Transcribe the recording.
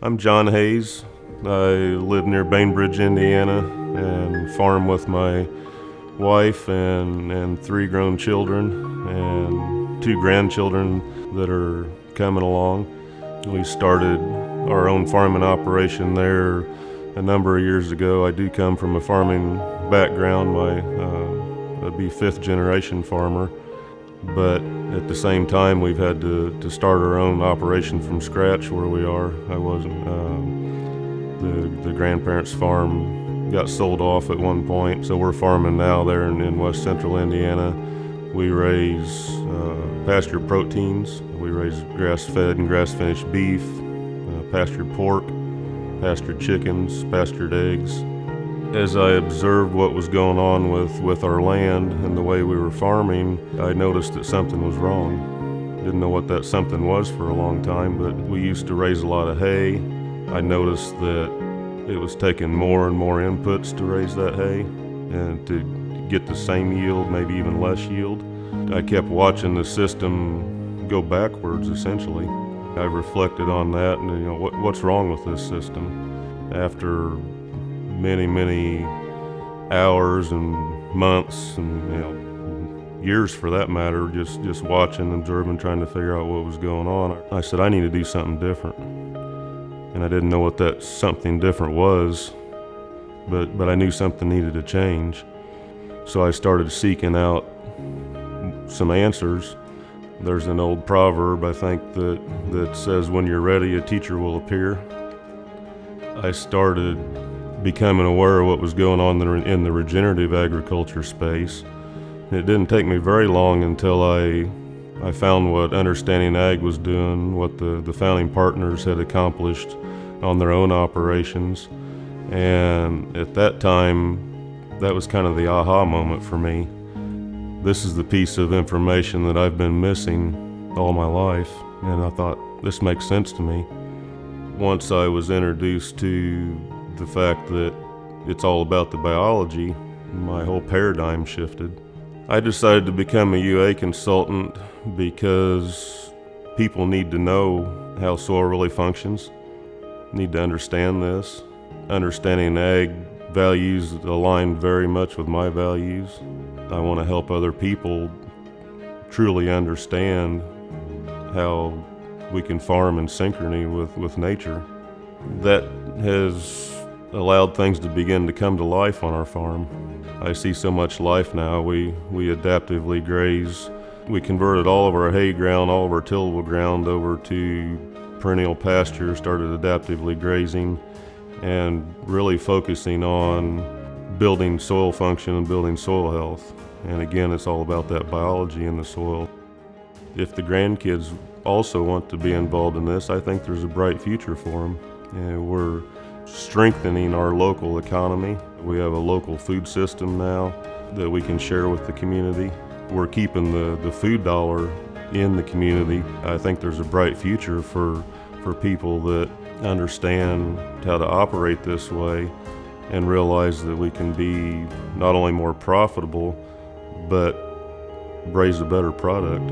I'm John Hayes. I live near Bainbridge, Indiana, and farm with my wife and three grown children and two grandchildren that are coming along. We started our own farming operation there a number of years ago. I do come from a farming background. I'd be fifth generation farmer, but at the same time we've had to start our own operation from scratch where we are. I wasn't, the grandparents' farm got sold off at one point, so we're farming now there in west central Indiana. We raise pasture proteins. We raise grass-fed and grass-finished beef, pastured pork, pastured chickens, pastured eggs. As I observed what was going on with our land and the way we were farming, I noticed that something was wrong. Didn't know what that something was for a long time, but we used to raise a lot of hay. I noticed that it was taking more and more inputs to raise that hay and to get the same yield, maybe even less yield. I kept watching the system go backwards, essentially. I reflected on that and what's wrong with this system. After many hours and months and years for that matter, just watching, observing, trying to figure out what was going on, I said I need to do something different. And I didn't know what that something different was, but I knew something needed to change. So I started seeking out some answers. There's an old proverb, I think, that says, when you're ready, a teacher will appear. I started becoming aware of what was going on in the regenerative agriculture space. It didn't take me very long until I found what Understanding Ag was doing, what the founding partners had accomplished on their own operations. And at that time, that was kind of the aha moment for me. This is the piece of information that I've been missing all my life, and I thought, this makes sense to me. Once I was introduced to the fact that it's all about the biology, my whole paradigm shifted. I decided to become a UA consultant because people need to know how soil really functions, need to understand this. Understanding Ag values align very much with my values. I want to help other people truly understand how we can farm in synchrony with nature. That has allowed things to begin to come to life on our farm. I see so much life now. We adaptively graze. We converted all of our hay ground, all of our tillable ground over to perennial pasture, started adaptively grazing, and really focusing on building soil function and building soil health. And again, it's all about that biology in the soil. If the grandkids also want to be involved in this, I think there's a bright future for them. And we're strengthening our local economy. We have a local food system now that we can share with the community. We're keeping the food dollar in the community. I think there's a bright future for people that understand how to operate this way and realize that we can be not only more profitable, but raise a better product.